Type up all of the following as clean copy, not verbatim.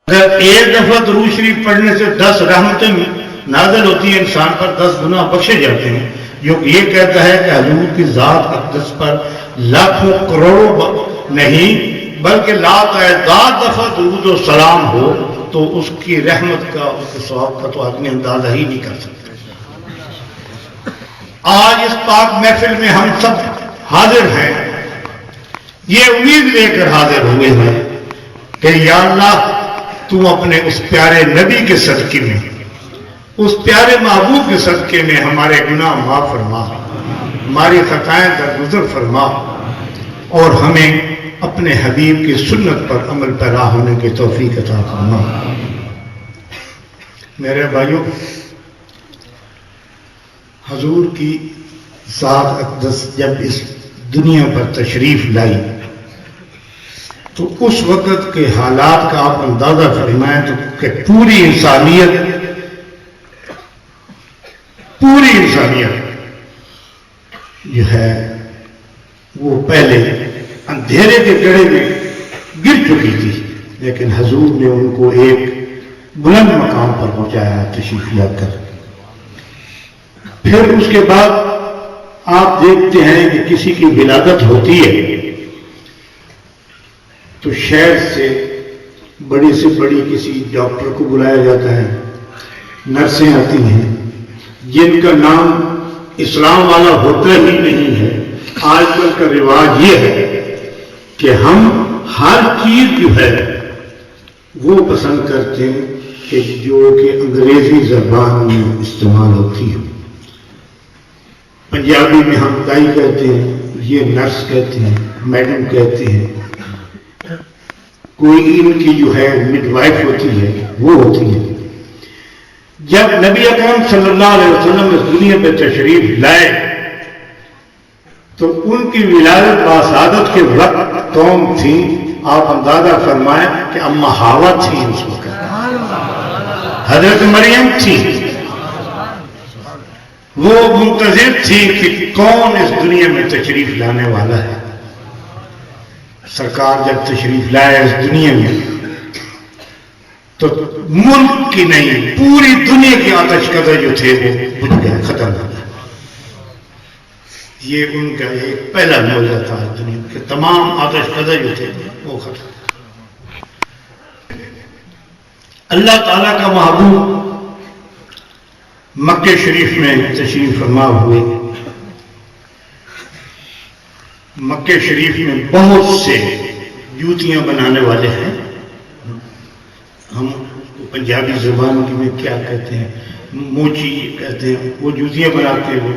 اگر ایک دفعہ درود شریف پڑھنے سے 10 رحمتیں نازل ہوتی ہیں، انسان پر 10 گناہ بخشے جاتے ہیں، جو یہ کہتا ہے کہ حضور کی ذات اقدس پر لاکھوں کروڑوں نہیں بلکہ لاکھ دفعہ درود و سلام ہو تو اس کی رحمت کا، اس کے ثواب کا تو آدمی اندازہ ہی نہیں کر سکتا۔ آج اس پاک محفل میں ہم سب حاضر ہیں، یہ امید لے کر حاضر ہوئے ہیں کہ یا اللہ تو اپنے اس پیارے نبی کے صدقے میں، اس پیارے محبوب کے صدقے میں ہمارے گناہ معاف فرما، ہماری خطائیں درگزر فرما، اور ہمیں اپنے حبیب کی سنت پر عمل پیرا ہونے کی توفیق عطا فرما۔ میرے بھائیوں، حضور کی ذات اقدس جب اس دنیا پر تشریف لائی تو اس وقت کے حالات کا آپ اندازہ فرمائیں تو کہ پوری انسانیت جو ہے وہ پہلے اندھیرے کے گڑھے میں گر چکی تھی، لیکن حضور نے ان کو ایک بلند مقام پر پہنچایا تشریف لا کر۔ پھر اس کے بعد آپ دیکھتے ہیں کہ کسی کی ولادت ہوتی ہے تو شہر سے بڑی سے بڑی کسی ڈاکٹر کو بلایا جاتا ہے، نرسیں آتی ہیں جن کا نام اسلام والا ہوتا ہی نہیں ہے۔ آج کل کا رواج یہ ہے کہ ہم ہر چیز جو ہے وہ پسند کرتے ہیں کہ جو کہ انگریزی زبان میں استعمال ہوتی ہے۔ پنجابی میں ہم دائی کہتے ہیں، یہ نرس کہتے ہیں، میڈم کہتے ہیں، کوئی ان کی جو ہے مڈ وائف ہوتی ہے وہ ہوتی ہے۔ جب نبی اکرم صلی اللہ علیہ وسلم اس دنیا پہ تشریف لائے تو ان کی ولادت باسعادت کے وقت قوم تھی، آپ اندازہ فرمائیں کہ اما حوا تھی، اس وقت حضرت مریم تھی، وہ منتظر تھی کہ کون اس دنیا میں تشریف لانے والا ہے۔ سرکار جب تشریف لائے اس دنیا میں تو ملک کی نہیں پوری دنیا کی آتش کدے جو تھے وہ بجھ گئے، ختم ہو گئے۔ یہ ان کا ایک پہلا معجزہ تھا دنیا کے، تمام آتش کدے جو تھے وہ ختم۔ اللہ تعالیٰ کا محبوب مکہ شریف میں تشریف فرما ہوئے۔ مکہ شریف میں بہت سے جوتیاں بنانے والے ہیں، ہم پنجابی زبان میں کیا کہتے ہیں، موچی کہتے ہیں، وہ جوتیاں بناتے ہیں۔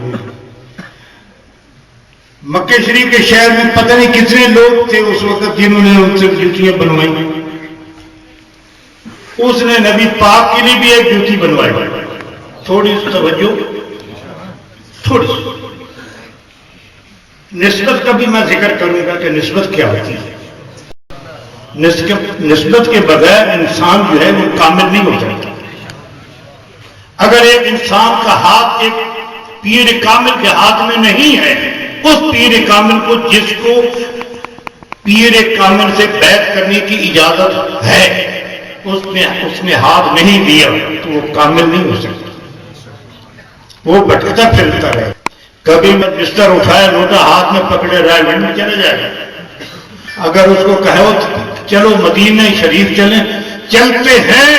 مکہ شریف کے شہر میں پتہ نہیں کتنے لوگ تھے اس وقت جنہوں نے ان سے جوتیاں بنوائی۔ اس نے نبی پاک کے لیے بھی ایک جوتی بنوائی۔ تھوڑی سی توجہ، تھوڑی سی نسبت کا بھی میں ذکر کروں گا کہ نسبت کیا ہوتی ہے۔ نسبت کے بغیر انسان جو ہے وہ کامل نہیں ہو سکتا۔ اگر ایک انسان کا ہاتھ ایک پیر کامل کے ہاتھ میں نہیں ہے، اس پیر کامل کو جس کو پیر کامل سے بیعت کرنے کی اجازت ہے اس نے ہاتھ نہیں دیا تو وہ کامل نہیں ہو سکتا، وہ بھٹکتا پھرتا رہے۔ کبھی میں بستر اٹھائے لوٹا ہاتھ میں پکڑے رائے میں چلا جائے گا۔ اگر اس کو کہو چلو مدینہ شریف چلیں، چلتے ہیں،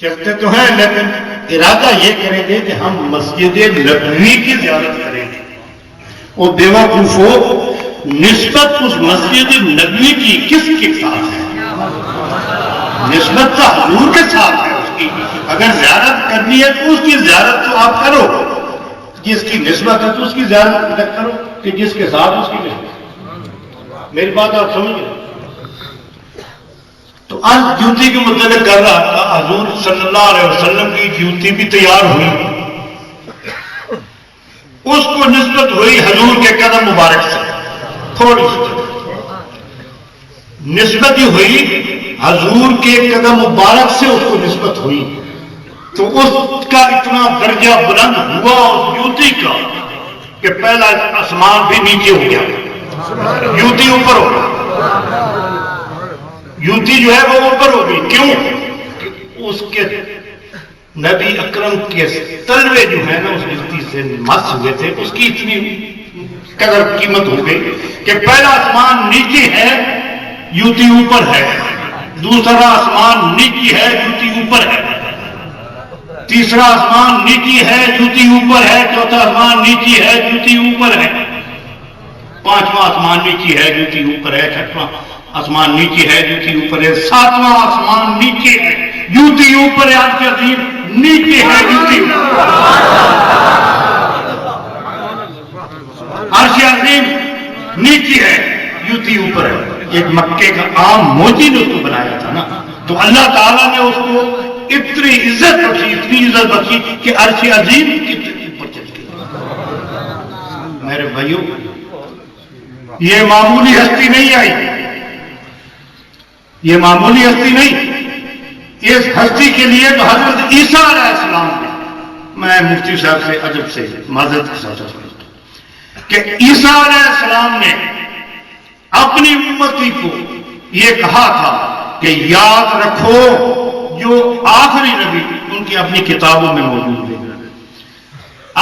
چلتے تو ہیں، لیکن ارادہ یہ کریں گے کہ ہم مسجد نبوی کی زیارت کریں گے۔ اور بیوقوفو، نسبت اس مسجد نبوی کی کس کے ساتھ ہے؟ نسبت تو حضور کے ساتھ ہے اس کی۔ اگر زیارت کرنی ہے تو اس کی زیارت تو آپ کرو، جس کی نسبت ہے تو اس کی زیارت نہ کرو کہ جس کے ساتھ اس کی نسبت۔ میری بات آپ سمجھ گئے؟ تو آج جوتی کے متعلق کر رہا تھا، حضور صلی اللہ علیہ وسلم کی جوتی بھی تیار ہوئی، اس کو نسبت ہوئی حضور کے قدم مبارک سے، تھوڑی سی نسبت ہی ہوئی حضور کے قدم مبارک سے، اس کو نسبت ہوئی تو اس کا اتنا درجہ بلند ہوا اس جوتی کا کہ پہلا آسمان بھی نیچے ہو گیا، جوتی اوپر ہو گیا۔ یوتی جو ہے وہ اوپر ہو گئی. کیوں؟ اس کے نبی اکرم کے تلوے جو ہے نا اس یوتی سے مس ہوئے تھے، اس کی اتنی قدر قیمت ہو گئی کہ پہلا آسمان نیچے ہے، یوتی اوپر ہے، دوسرا آسمان نیچے ہے، یوتی اوپر ہے، تیسرا آسمان نیچے ہے، جوتی اوپر ہے، چوتھا آسمان نیچے ہے، جوتی اوپر ہے، پانچواں آسمان نیچے ہے، جوتی اوپر ہے، چھٹواں آسمان نیچے ہے، جوتی اوپر ہے، ساتواں آسمان نیچے ہے، جوتی اوپر ہے، عرش عظیم نیچے ہے، جوتی اوپر، عرش عظیم نیچے ہے، جوتی اوپر ہے. ایک مکے کا عام موجی نے اس کو بنایا تھا نا، تو اللہ تعالیٰ نے اس کو اتنی عزت بخشی کہ عرش عظیم کی اوپر چل گئی. میرے بھائیو، یہ معمولی ہستی نہیں آئی، یہ معمولی ہستی نہیں. اس ہستی کے لیے تو حضرت عیسیٰ علیہ السلام نے، میں مفتی صاحب سے ادب سے معذرت کے ساتھ کہ عیسیٰ علیہ السلام نے اپنی امتی کو یہ کہا تھا کہ یاد رکھو جو آخری نبی ان کی اپنی کتابوں میں موجود ہے،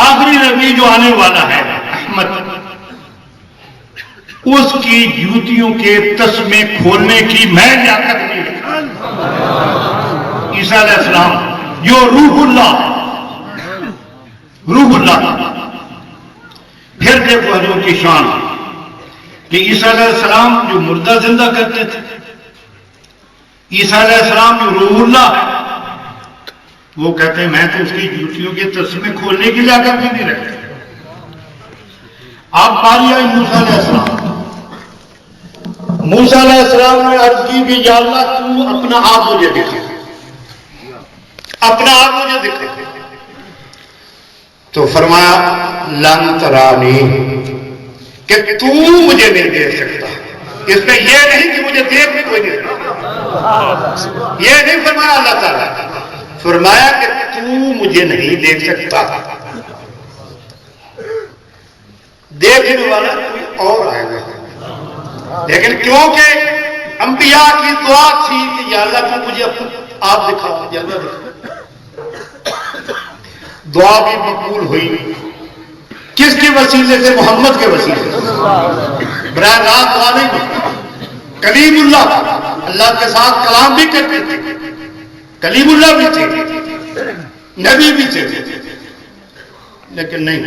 آخری نبی جو آنے والا ہے احمد، اس کی جوتیوں کے تسمے کھولنے کی میں لیاقت نہیں رکھتا. عیسیٰ علیہ السلام جو روح اللہ. پھر دیکھو حضور کی شان کہ عیسیٰ علیہ السلام جو مردہ زندہ کرتے تھے، عیسیٰ علیہ السلام جو روح اللہ ہے، وہ کہتے ہیں میں تو اس کی جوتیوں کے تسمے کھولنے کی لیاقت بھی نہیں رکھتا. آپ باری آئی موسیٰ علیہ السلام. موسیٰ علیہ السلام نے عرض کی کہ یا اللہ تو اپنا آپ مجھے دکھا، اپنا آپ مجھے دکھا. تو فرمایا لن ترانی، کہ تو مجھے نہیں دیکھ سکتا. اس میں یہ نہیں کہ مجھے دیکھ بھی کوئی نہیں سکتا، یہ نہیں فرمایا اللہ تعالیٰ، فرمایا کہ تو مجھے نہیں دیکھ سکتا، دیکھنے والا کوئی اور آئے گا. لیکن کیونکہ انبیاء کی دعا تھی کہ یا اللہ تو مجھے آپ دکھا، یا اللہ دکھا، دعا بھی مقبول ہوئی. کس کے وسیلے سے؟ محمد کے وسیلے سے. براہ راست دعا نہیں ہوئی. کلیم اللہ، اللہ کے ساتھ کلام بھی کرتے تھے، کلیم اللہ بھی تھے، نبی بھی تھے، لیکن نہیں،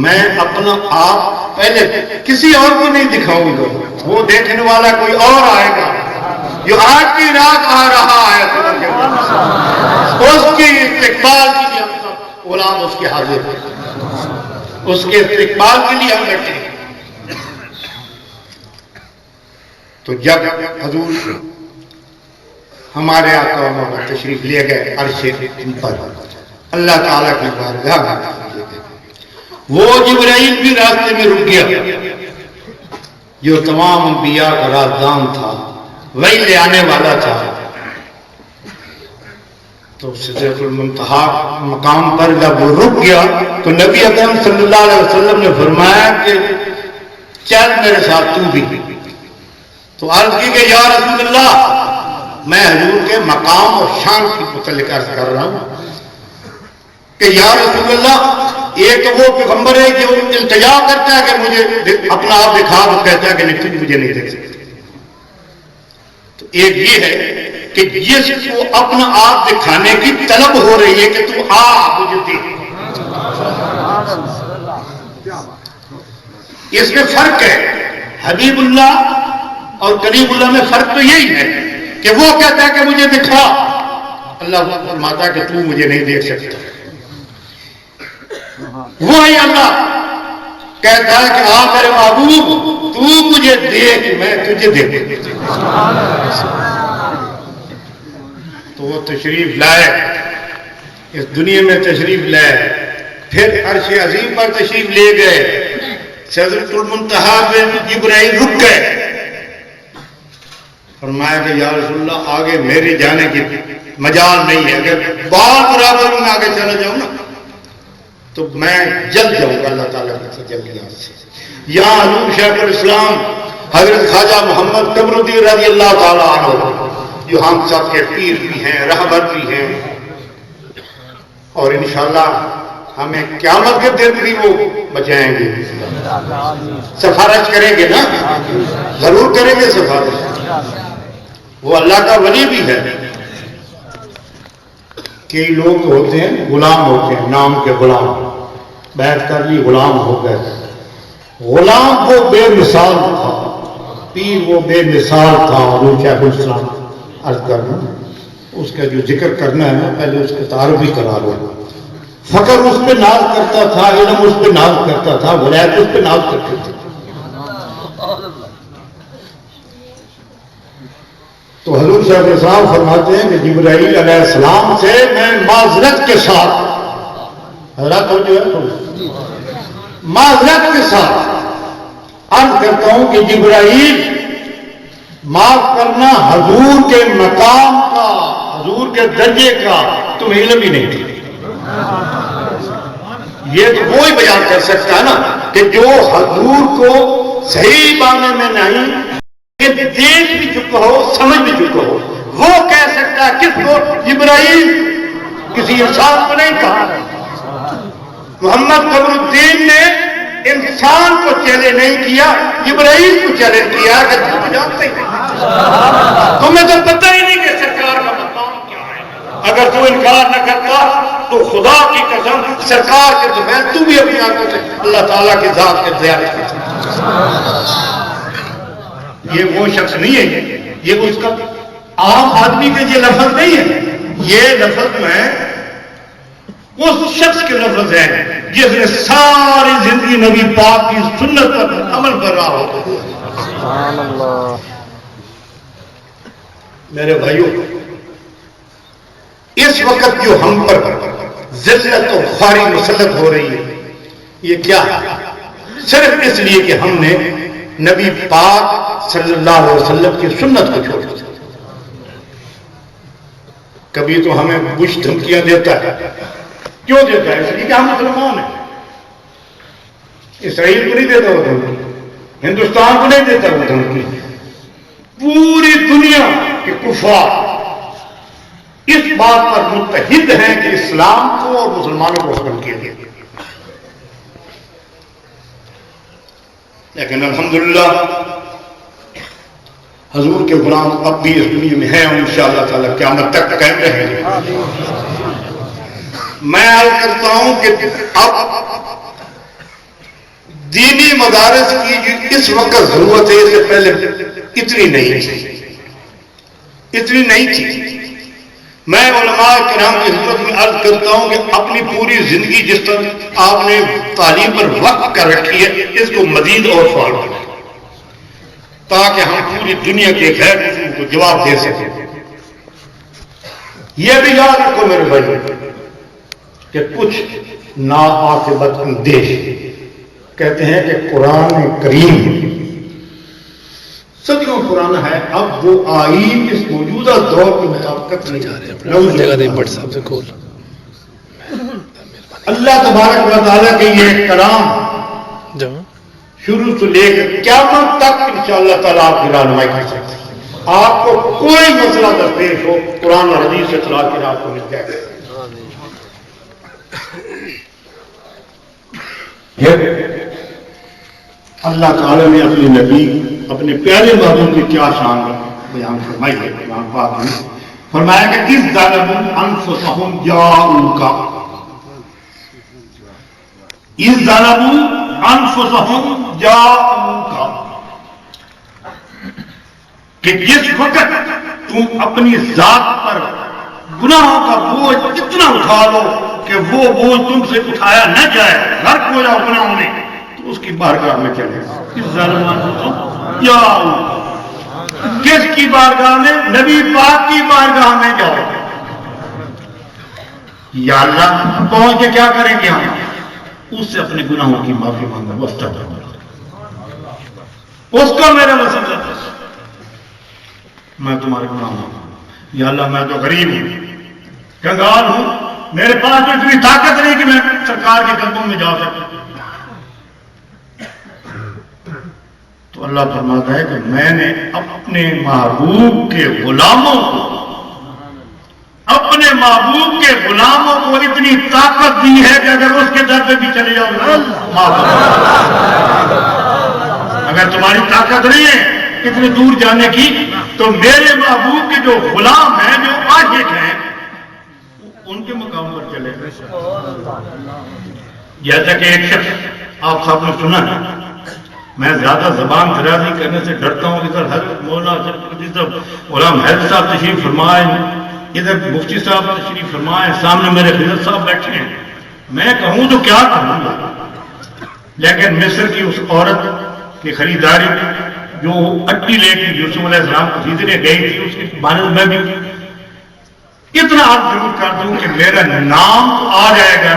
میں اپنا آپ پہلے کسی اور کو نہیں دکھاؤں گا، وہ دیکھنے والا کوئی اور آئے گا جو آج کی رات آ رہا ہے، اس کی استقبال کے لیے ہم سب غلام اس کے حاضر ہیں، اس کے استقبال کے لیے ہم بیٹھے ہیں. تو جب حضور ہمارے آقا و مولا تشریف لے گئے عرش پر، اللہ تعالیٰ کی بارگاہ میں، وہ جبرائیل بھی راستے میں رک گیا جو تمام انبیاء کا رازدان تھا، وہی لے آنے والا تھا. تو سدرۃ المنتہا مقام پر جب وہ رک گیا تو نبی اکرم صلی اللہ علیہ وسلم نے فرمایا کہ چل میرے ساتھ تو بھی. تو عرض کی کہ یا رسول اللہ، میں حضور کے مقام اور شان کی متعلق عرض کر رہا ہوں کہ یا رسول اللہ، ایک تو وہ پیغمبر ہے جو التجا کرتا ہے کہ مجھے اپنا آپ دکھا، وہ کہتا ہے کہ نہیں مجھے نہیں دیکھ سکتے. تو ایک یہ ہے کہ جس کو اپنا آپ دکھانے کی طلب ہو رہی ہے کہ تو آ مجھے دیکھ، اس میں فرق ہے. حبیب اللہ اور کلیم اللہ میں فرق تو یہی ہے کہ وہ کہتا ہے کہ مجھے دکھا، اللہ فرماتا ہے کہ تو مجھے نہیں دیکھ سکتا. وہی اللہ کہتا ہے کہ آ میرے محبوب تو مجھے دیکھ، میں تجھے دیکھ. تو وہ تشریف لائے، اس دنیا میں تشریف لائے، پھر عرش عظیم پر تشریف لے گئے. سدرۃ المنتہا میں جبرائیل رک گئے. فرمایا کہ یا رسول اللہ آگے میرے جانے کی مجال نہیں ہے، اگر بال برابر میں آگے چلا جاؤں نا تو میں جل جاؤں گا اللہ تعالیٰ کی تجلیات سے. یہاں حضور شیخ الاسلام حضرت خواجہ محمد قمرالدین رضی اللہ تعالیٰ عنہ جو ہم سب کے پیر بھی ہیں، رہبر بھی ہیں، اور انشاءاللہ ہمیں قیامت کے دن بھی وہ بچائیں گے، سفارش کریں گے نا، ضرور کریں گے سفارش، وہ اللہ کا ولی بھی ہے۔ کئی لوگ ہوتے ہیں غلام ہوتے ہیں، نام کے غلام، بیعت کر لی غلام ہو گئے، غلام وہ بے مثال تھا، پیر وہ بے مثال تھا۔ حضور شیخ الاسلام عرض کرنا، اس کا جو ذکر کرنا ہے نا پہلے اس کے تعارف بھی کرا لو۔ فقر اس پہ ناز کرتا تھا، علم اس پہ ناز کرتا تھا، ولایت اس پہ ناز کرتے تھے۔ تو حضور صلی اللہ علیہ وسلم فرماتے ہیں کہ جبرائیل علیہ السلام سے میں معذرت کے ساتھ، حضرات جو ہے معذرت کے ساتھ عرض کرتا ہوں کہ جبرائیل معاف کرنا، حضور کے مقام کا، حضور کے درجے کا تمہیں علم ہی نہیں تھی۔ یہ تو وہی بیان کر سکتا ہے نا کہ جو حضور کو صحیح معنی میں نہیں کہ دیکھ بھی چکا ہو، سمجھ بھی چکا ہو، وہ کہہ سکتا ہے کس کو؟ جبرائیل، کسی انسان کو نہیں کہا۔ محمد قمرالدین نے انسان کو چیلنج نہیں کیا، جبرائیل کو چیلنج کیا کہ تم جانتے ہیں، تمہیں تو پتہ ہی نہیں کہ سرکار کا مقام کیا ہے۔ اگر تو انکار نہ کرتا تو خدا کی قسم سرکار کے دفعہ تو بھی اپنی آنکھوں سے اللہ تعالیٰ کی ذات کے زیارت کرتا۔ یہ وہ شخص نہیں ہے، یہ اس کا عام آدمی کے یہ لفظ نہیں ہے، یہ لفظ میں اس شخص کے لفظ ہے جس نے ساری زندگی نبی پاک کی سنت پر عمل کر رہا ہو۔ سبحان اللہ۔ میرے بھائیوں، اس وقت جو ہم پر ذلت و خواری مسلط ہو رہی ہے، یہ کیا ہے؟ صرف اس لیے کہ ہم نے نبی پاک صلی اللہ علیہ وسلم کی سنت کو چھوڑا۔ کبھی تو ہمیں بش دھمکیاں دیتا ہے، کیوں دیتا ہے؟ اس لیے کہ ہم مسلمان ہیں۔ اسرائیل کو نہیں دیتا وہ دھمکی، ہندوستان کو نہیں دیتا وہ دھمکی، پوری دنیا کے کفار اس بات پر متحد ہیں کہ اسلام کو اور مسلمانوں کو ختم کیا گیا۔ لیکن الحمدللہ حضور کے غلام اب بھی اس دنیا میں ہیں اور انشاءاللہ تعالی قیامت تک قائم رہیں گے۔ میں عرض کرتا ہوں کہ اب دینی مدارس کی جو اس وقت ضرورت ہے، اس سے پہلے اتنی نہیں تھی۔ میں علماء کرام کی خدمت میں عرض کرتا ہوں کہ اپنی پوری زندگی جس طرح آپ نے تعلیم پر وقف کر رکھی ہے، اس کو مزید اور فالو کریں تاکہ ہم پوری دنیا کے غیر مسلم کو جواب دے سکیں۔ یہ بھی یاد رکھو میرے بھائی کہ کچھ ناعاقبت اندیش کہتے ہیں کہ قرآن کریم صدیوں پرانا ہے، اب وہ آئین اس موجودہ دور کے مطابقت نہیں جا رہے۔ اللہ تبارک و تعالیٰ کے یہ کلام شروع سے لے کر قیامت تک انشاءاللہ تعالیٰ آپ کی رہنمائی کر سکتے ہیں۔ آپ کو کوئی مسئلہ درپیش ہو، قرآن اور حدیث سے اطلاع کے آپ کو مل جائے گا۔ اللہ تعالیٰ نے اپنے نبی، اپنے پیارے محبوب کی کیا شان بیان فرمائی ہے۔ قرآن پاک میں فرمایا کہ اذ ظلموا انفسهم جاءوک، اذ ظلموا انفسهم جاءوک، کہ جس وقت تم اپنی ذات پر گناہوں کا بوجھ اتنا اٹھا لو کہ وہ بوجھ تم سے اٹھایا نہ جائے، غرق ہو جاؤ گناہوں میں، تو اس کی بارگاہ میں چلے۔ اذ ظلموا انفسهم جاءوک، کس کی بارگاہ میں؟ نبی پاک کی بارگاہ میں جاؤ۔ یا اللہ پہنچ کے کیا کریں گے ہم؟ اس سے اپنے گناہوں کی معافی مانگا، اس کو میرا مسئلہ ہے، میں تمہارے گناہ مانگا۔ یا اللہ میں تو غریب ہوں، کنگال ہوں، میرے پاس تو اتنی طاقت نہیں کہ میں سرکار کے قدموں میں جا سکوں۔ تو اللہ فرماتا ہے کہ میں نے اپنے محبوب کے غلاموں کو اتنی طاقت دی ہے کہ اگر اس کے در پہ بھی چلے جاؤ اگر تمہاری طاقت نہیں ہے اتنی دور جانے کی تو میرے محبوب کے جو غلام ہیں جو عاشق ہیں ان کے مقام پر چلے جیسا کہ ایک شخص آپ سب نے سنا ہے، میں زیادہ زبان درازی کرنے سے ڈرتا ہوں، ادھر حضرت مولانا غلام حیدر صاحب تشریف فرمائے، ادھر مفتی صاحب تشریف فرمائے، سامنے میرے خضر صاحب بیٹھے ہیں، میں کہوں تو کیا کہوں گا، لیکن مصر کی اس عورت کی خریداری جو اٹی لے کے یوسف علیہ السلام کو خریدنے گئی تھی، اس کے بارے میں بھی اتنا عرض ضرور کر دوں کہ میرا نام تو آ جائے گا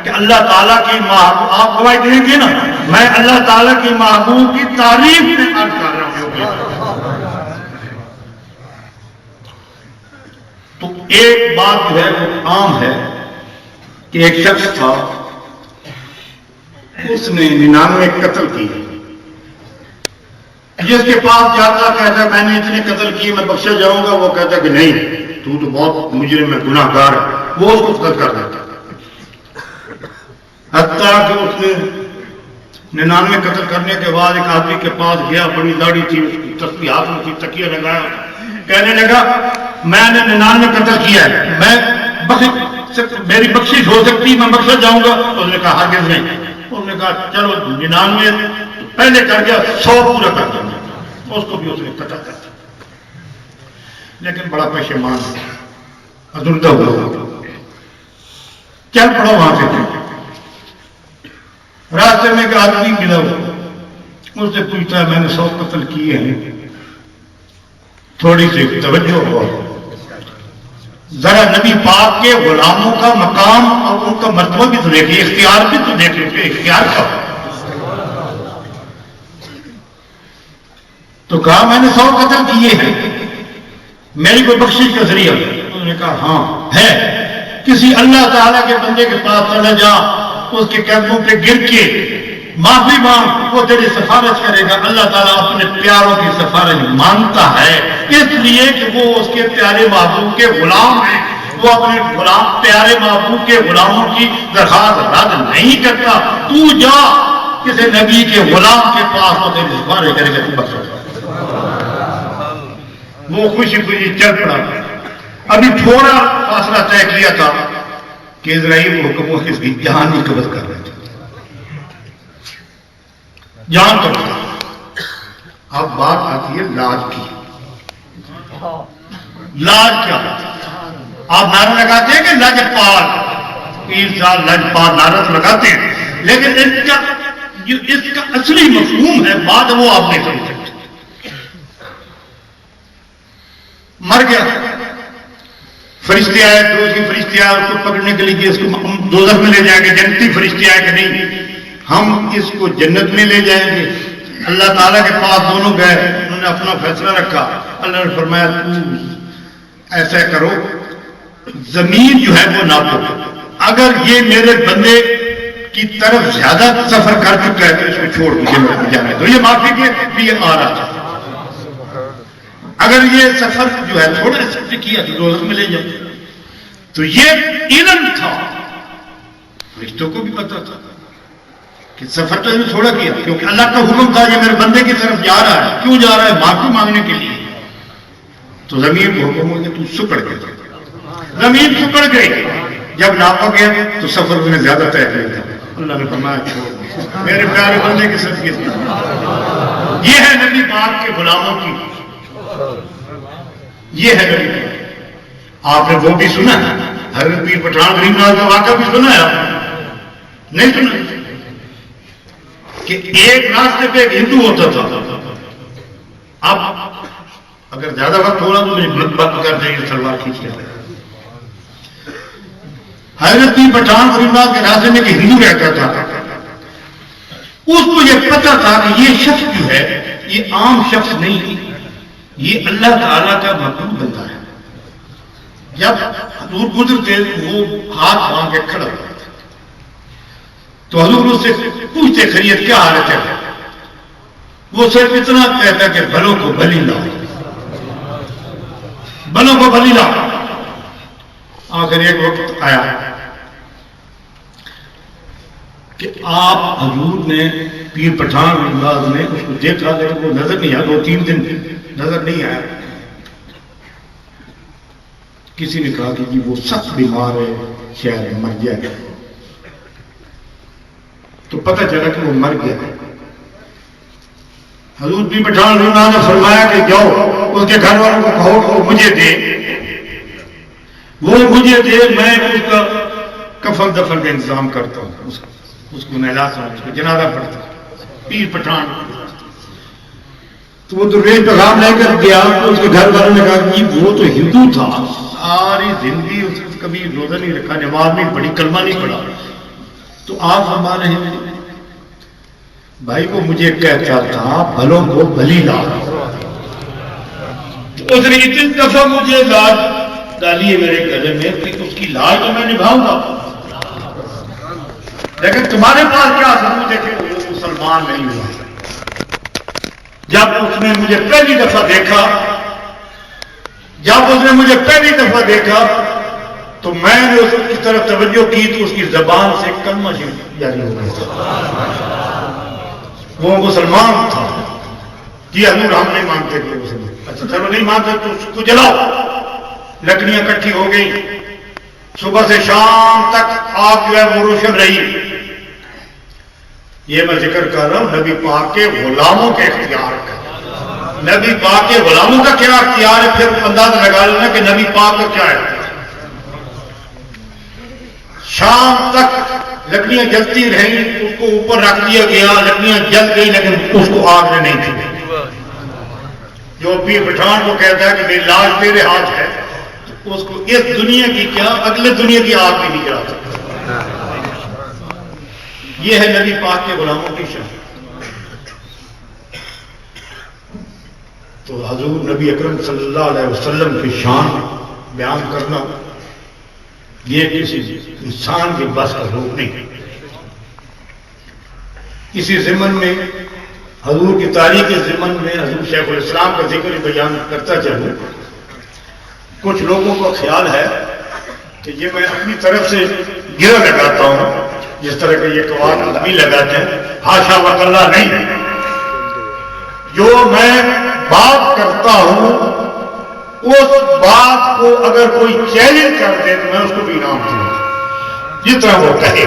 کہ اللہ تعالیٰ کی محبوب، آپ گواہی دیں گے نا، میں اللہ تعالیٰ کی محبوب کی تعریف میں عرض کر رہا ہوں۔ تو ایک بات جو ہے وہ عام ہے کہ ایک شخص تھا، اس نے 99 قتل کیے، جس کے پاس جاتا کہتا میں نے اتنے قتل کیے میں بخشا جاؤں گا، وہ کہتا کہ نہیں تو بہت مجرم ہے، گناہ گار ہے، وہ اس کو قتل کر دیتا، حتیٰ کہ اس نے 99 قتل کرنے کے بعد ایک آدمی کے پاس گیا، بڑی داڑھی تھی، اس کی تسبیح ہاتھ میں تھی، تکیہ لگایا، کہنے لگا میں نے 99 قتل کیا ہے، میری بخشش ہو سکتی، میں بخشا جاؤں گا؟ اس نے کہا ہرگز نہیں۔ اس نے کہا چلو 99 پہلے کر گیا، 100 پورا کر دیں گے، اس کو بھی اس نے قتل کر دیا، لیکن بڑا پشیمان ادردہ ہوا، چل پڑو وہاں سے۔ راستے میں ایک آدمی ملا، اس سے پوچھتا ہے میں نے 100 قتل کیے ہیں، تھوڑی سی توجہ ہو، ذرا نبی پاک کے غلاموں کا مقام اور ان کا مرتبہ بھی تو دیکھیے، اختیار بھی تو دیکھ لیتے، اختیار کا تو کہا میں نے 100 قتل کیے ہیں، میری کوئی بخشش کا ذریعہ؟ انہوں نے کہا ہاں ہے، کسی اللہ تعالیٰ کے بندے کے پاس چلا جا، اس کے قدموں پہ گر کے معافی مانگ، وہ تیری سفارش کرے گا۔ اللہ تعالیٰ اپنے پیاروں کی سفارش مانتا ہے، اس لیے کہ وہ اس کے پیارے محبوب کے غلام ہیں، وہ اپنے پیارے محبوب کے غلاموں کی درخواست رد نہیں کرتا۔ تو جا کسی نبی کے غلام کے پاس، وہ تیری سفارش کرے گا، تو بخش ہوگا۔ وہ خوشی خوشی چل پڑا، ابھی تھوڑا فاصلہ طے کیا تھا کہ اسرائیل کو حکم ہوا کہ اس کی جان ہی قبض کر رہے تھے، جان قبض کر۔ اب بات آتی ہے لاج کی، لاج کیا؟ آپ نعرہ لگاتے ہیں کہ لجپال، 3 سال لجپال نعرہ تو لگاتے ہیں، لیکن اس کا اصلی مفہوم ہے بعد وہ آپ نہیں سمجھ سکتے۔ مر گیا، فرشتے آئے، دوسری فرشتے آئے اس کو پکڑنے کے لیے، اس کو دوزخ میں لے جائیں گے، جنتی فرشتے آئے کہ نہیں ہم اس کو جنت میں لے جائیں گے۔ اللہ تعالیٰ کے پاس دونوں گئے، انہوں نے اپنا فیصلہ رکھا، اللہ نے فرمایا تو ایسا کرو، زمین جو ہے وہ ناپو، اگر یہ میرے بندے کی طرف زیادہ سفر کر چکا ہے تو اس کو چھوڑ دو، جنت میں جانے دو، یہ معافی کے لیے آ رہا تھا، اگر یہ سفر جو ہے تھوڑا سفر کیا تو دوزخ میں لے جاؤ۔ تو یہ علم تھا، فرشتوں کو بھی پتا تھا کہ سفر تو انہیں تھوڑا کیا، کیونکہ اللہ کا حکم تھا یہ میرے بندے کی طرف جا رہا ہے، کیوں جا رہا ہے؟ معافی مانگنے کے لیے۔ تو زمین کو حکم ہو گیا تو سکڑ گیا، زمین سکڑ گئی، جب ناپا گیا تو سفر انہیں زیادہ طے کیا تھا، اللہ نے فرمایا چھوڑ میرے پیارے بندے کی صدقے سے۔ یہ ہے نبی پاک کے غلاموں کی، یہ ہے نبی پاک۔ آپ نے وہ بھی سنا ہے، حضرت پیر پٹھان غریب نواز کا واقعہ بھی سنا ہے، آپ نہیں سنا کہ ایک راستے پہ ایک ہندو ہوتا تھا، اب اگر زیادہ وقت ہو رہا تو میری بات کر دیں گے، سلوار کھینچ کے۔ حضرت پیر پٹھان غریب نواز کے راستے میں ایک ہندو رہتا تھا، اس کو یہ پتا تھا کہ یہ شخص جو ہے یہ عام شخص نہیں، یہ اللہ تعالیٰ کا محبوب بندہ ہے۔ جب حضور گزرتے وہ ہاتھ باندھ کے کھڑا ہوتا تھا، تو حضور اس سے پوچھتے خیریت کیا حالت ہے؟ وہ صرف اتنا کہتا کہ بھلوں کو بلی لاؤ، بلوں کو بلی لاؤ۔ آخر ایک وقت آیا کہ آپ حضور نے پیر پٹھان انداز نے اس کو دیکھا لیکن وہ نظر نہیں آیا، 2-3 دن نظر نہیں آیا۔ کسی نے کہا کہ جی وہ سخت بیمار ہے، شاید مر گیا ہے، تو پتہ چلا کہ وہ مر گیا ہے۔ حضور پیر پٹھان اللہ نے فرمایا کہ جاؤ اس کے گھر والوں کو کہو کہ وہ مجھے دے، وہ مجھے دے، میں اس کا کفن دفن کا انتظام کرتا ہوں، اس کو نہلاتا ہوں، اس کو جنازہ پڑھتا ہوں۔ پیر پٹھان تو وہ درویش پیغام لے کر گیا تو اس کے گھر والوں نے کہا کہ وہ تو ہندو تھا، ساری زندگی اس نے کبھی روزہ نہیں رکھا، نماز نہیں پڑھی، کلمہ نہیں پڑھا، تو آپ فرما رہے ہیں بھائی وہ مجھے کہتا تھا بھلوں کو بلی لا، اس نے اتنی دفعہ مجھے لاج ڈالی ہے میرے گلے میں کہ اس کی لاج تو میں نبھاؤں گا، لیکن تمہارے پاس کیا ثبوت ہے کہ وہ مسلمان نہیں ہوا؟ جب اس نے مجھے پہلی دفعہ دیکھا تو میں نے اس کی طرف توجہ کی تو اس کی زبان سے کلمہ جاری ہو گیا، وہ مسلمان تھا۔ جی حضور ہم نہیں مانتے تھے اسے، اچھا چلو نہیں مانتے تو اس کو جلاؤ۔ لکڑیاں اکٹھی ہو گئی، صبح سے شام تک آگ جو ہے وہ روشن رہی۔ یہ میں ذکر کر رہا ہوں نبی پاک کے غلاموں کے اختیار کا، نبی پاک کے غلاموں کا کیا اختیار ہے، پھر اندازہ لگا لینا کہ نبی پاک کا کیا ہے۔ شام تک لکڑیاں جلتی رہیں، اس کو اوپر رکھ دیا گیا، لکڑیاں جل گئی لیکن اس کو آگ نے نہیں چھوئی۔ جو پیر پٹھان کو کہتا ہے کہ میری لاش تیرے ہاتھ ہے، تو اس کو اس دنیا کی کیا اگلے دنیا کی آگ بھی نہیں جلا سکتا۔ یہ ہے نبی پاک کے غلاموں کی شان۔ تو حضور نبی اکرم صلی اللہ علیہ وسلم کی شان بیان کرنا یہ کسی انسان کے بس کا روپ نہیں۔ اسی ضمن میں حضور کی تاریخ کے ضمن میں حضور شیخ الاسلام کا ذکر بیان کرتا چلوں۔ کچھ لوگوں کا خیال ہے کہ یہ میں اپنی طرف سے گرہ لگاتا ہوں، جس طرح کے یہ قواعد بھی لگاتے ہیں، حاشا وکلا نہیں۔ جو میں بات کرتا ہوں اس بات کو اگر کوئی چیلنج کر دے تو میں اس کو بھی انعام دوں جس طرح وہ کہے۔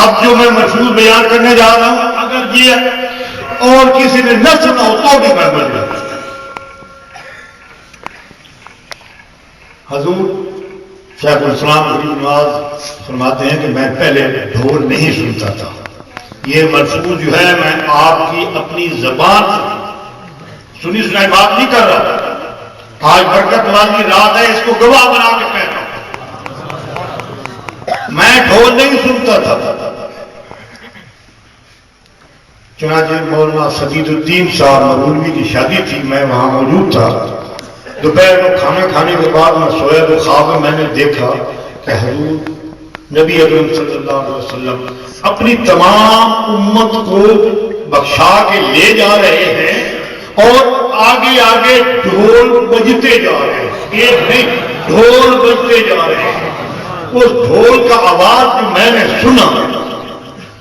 اب جو میں مشہور بیان کرنے جا رہا ہوں اگر یہ اور کسی نے نہ سنا ہو تو بھی میں بول رہا ہوں۔ حضور شیخ الاسلام غریب نواز فرماتے ہیں کہ میں پہلے ڈھول نہیں سنتا تھا، یہ ملفوظ جو ہے میں آپ کی اپنی زبان سے سنی سنائی بات نہیں کر رہا، آج برکت والی رات ہے اس کو گواہ بنا کے کہہ رہا ہوں، میں ڈھول نہیں سنتا تھا۔ چنانچہ مولانا سدید الدین صاحب مغولوی کی شادی تھی، میں وہاں موجود تھا۔ دوپہر کو کھانا کھانے کے بعد میں سویا تو خواب میں نے دیکھا کہ حضور نبی اکرم صلی اللہ علیہ وسلم اپنی تمام امت کو بخشا کے لے جا رہے ہیں اور آگے آگے ڈھول بجتے جا رہے ہیں، ایک نہیں ڈھول بجتے جا رہے ہیں۔ اس ڈھول کا آواز جو میں نے سنا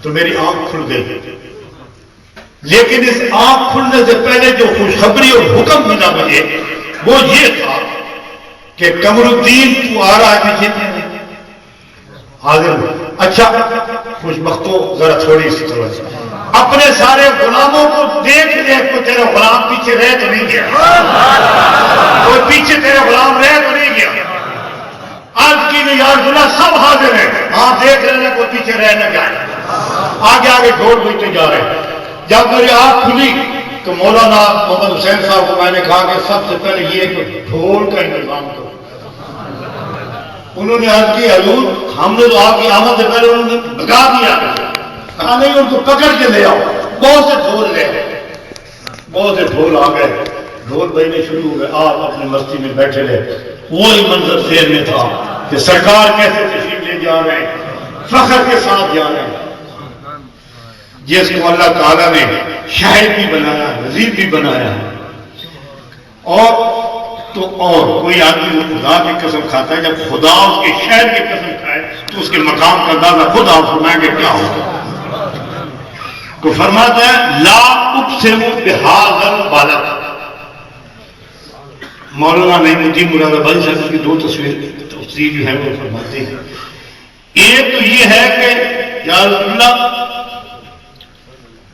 تو میری آنکھ کھل گئی، لیکن اس آنکھ کھلنے سے پہلے جو خوشخبری اور حکم ملا مجھے وہ یہ تھا کہ قمر الدین تو آ رہا ہے پیچھے حاضر۔ اچھا خوش بختوں ذرا تھوڑی سی توجہ، اپنے سارے غلاموں کو دیکھ دیکھ کو تیرا غلام پیچھے رہ تو نہیں گیا، کوئی پیچھے تیرا غلام رہ تو نہیں گیا۔ آج کی نہیں یا رسول اللہ سب حاضر ہیں، ہاں دیکھ رہے ہیں کوئی پیچھے رہ نہ جائے، آگے آگے ڈھول بجتے جا رہے ہیں۔ جب میری آنکھ کھلی تو مولانا محمد حسین صاحب کو میں نے کہا کہ سب سے پہلے یہ کہ ڈھول کا انتظام کرو۔ انہوں نے عرض کی حضور ہم نے تو آپ کی آمد سے پہلے انہوں نے بھگا دیا، کہا نہیں ان کو پکڑ کے لے آؤ، بہت سے ڈھول لے آؤ۔ بہت سے ڈھول آ گئے، ڈھول بجنے شروع ہو گئے، آپ اپنی مستی میں بیٹھے رہے۔ وہی منظر ذہن میں تھا کہ سرکار کیسے تشریف لے جا رہے ہیں، فخر کے ساتھ جا رہے ہیں۔ جس کو اللہ تعالیٰ نے شاہد بھی بنایا، نذیر بھی بنایا، اور کوئی آدمی خدا کی قسم کھاتا ہے، جب خدا اس کے شہر کی قسم کھائے تو اس کے مقام کا اندازہ خود آپ فرمائیں گے کیا ہوگا۔ کو فرماتا ہے لا اقسم بہذا البلد۔ مولانا نعیم الدین مراد آبادی صاحب کی دو تفسیر جو ہے وہ فرماتے ہیں، ایک تو یہ ہے کہ یا اللہ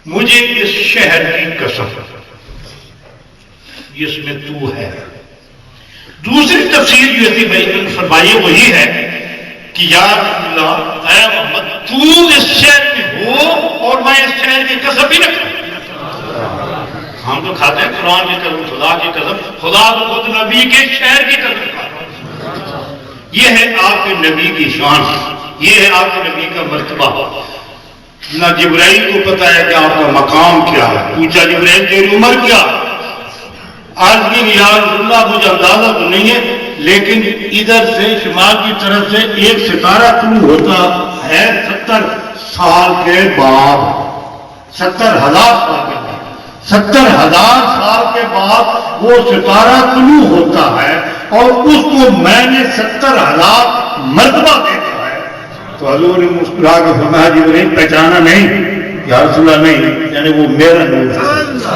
مجھے اس شہر کی قسم جس میں تو ہے۔ دوسری تفسیر جو تھی بھائی نے فرمائی وہی ہے کہ یا اللہ اے محمد تو اس شہر میں ہو اور میں اس شہر کی قسم بھی نہ کھاؤں۔ ہم تو کھاتے ہیں قرآن کی قسم، خدا کی قسم، خدا تو خود نبی کے شہر کی قسم کھاتا ہے۔ یہ ہے آپ کے نبی کی شان، یہ ہے آپ کے نبی کا مرتبہ۔ اللہ جبرائیل کو پتا ہے کہ آپ کا مقام کیا ہے، پوچھا جبرائیل تیری عمر کیا؟ عرض کی یا رسول اللہ مجھے اندازہ تو نہیں ہے، لیکن ادھر سے شمال کی طرف سے ایک ستارہ طلوع ہوتا ہے 70 سال کے بعد، 70,000 سال کے بعد، 70,000 سال کے بعد وہ ستارہ طلوع ہوتا ہے اور اس کو میں نے 70,000 مرتبہ دیکھا ہے۔ تو حضور نے مسکرا کے فرمایا جبرائیل پہچانا نہیں؟ یا رسول اللہ نہیں، یعنی وہ میرا نور تھا،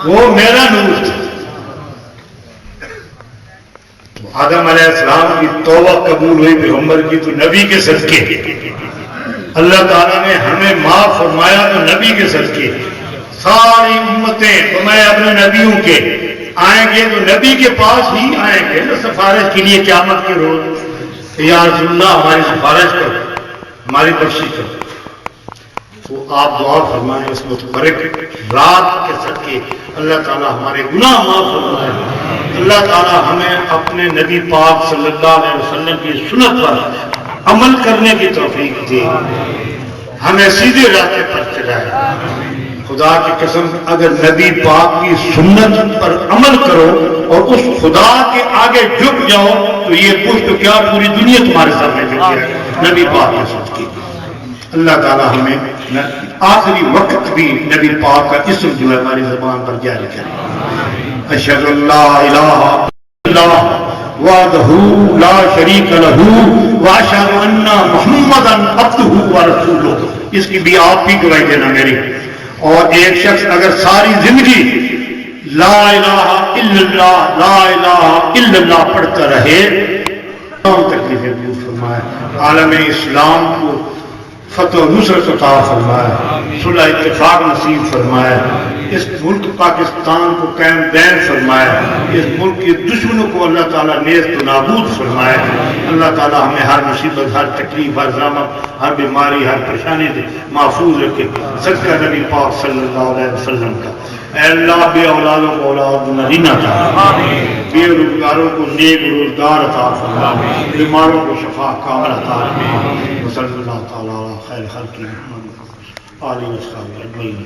وہ میرا نور تھا۔ آدم علیہ السلام کی توبہ قبول ہوئی پیغمبر کی تو نبی کے صدقے، اللہ تعالیٰ نے ہمیں معاف فرمایا تو نبی کے صدقے۔ ساری امتیں تو میں اپنے نبیوں کے آئیں گے تو نبی کے پاس ہی آئیں گے نا سفارش کے لیے قیامت کے روز، یا رسول اللہ ہماری سفارش کرو، ہماری بخشش کرو۔ تو آپ دعا فرمائیں اس متبرک رات کے صدقے اللہ تعالیٰ ہمارے گناہ معاف فرمائے، اللہ تعالیٰ ہمیں اپنے نبی پاک صلی اللہ علیہ وسلم کی سنت پر عمل کرنے کی توفیق دے، ہمیں سیدھے راستے پر چلائے۔ خدا کی قسم اگر نبی پاک کی سنت پر عمل کرو اور اس خدا کے آگے جھک جاؤ تو یہ پشت تو کیا پوری دنیا تمہارے سامنے جھک جائے نبی پاک کے صدقے۔ اللہ تعالیٰ ہمیں آخری وقت بھی نبی پاک کا اسم جو ہے ہماری زبان پر جاری کرے۔ اشہد ان لا الہ الا اللہ وحدہ لا شریک لہ واشہد ان محمدا عبدہ ورسولہ۔ اس کی بھی آپ بھی گواہی دینا میری۔ اور ایک شخص اگر ساری زندگی لا الہ الا اللہ لا الہ الا اللہ پڑھتا رہے تکلیفیں دور فرمائے، عالم اسلام کو فتح و نصرت عطا فرمائے، صلح اتفاق نصیب فرمائے، اس ملک پاکستان کو قائم دائم فرمائے، اس ملک کے دشمنوں کو اللہ تعالیٰ نیست و نابود فرمائے۔ اللہ تعالیٰ ہمیں ہر مصیبت، ہر تکلیف، ہر زحمت، ہر بیماری، ہر پریشانی سے محفوظ رکھے، صدقہ نبی پاک صلی اللہ علیہ وسلم کا۔ اے اللہ بے اولادوں کو اولاد نرینہ عطا، بے روزگاروں کو نیک روزگار عطا فرما، بیماروں کو شفا کامل عطا فرما۔ صلی اللہ تعالیٰ علی خیر خلقہ محمد آلہ و صحبہ اجمعین۔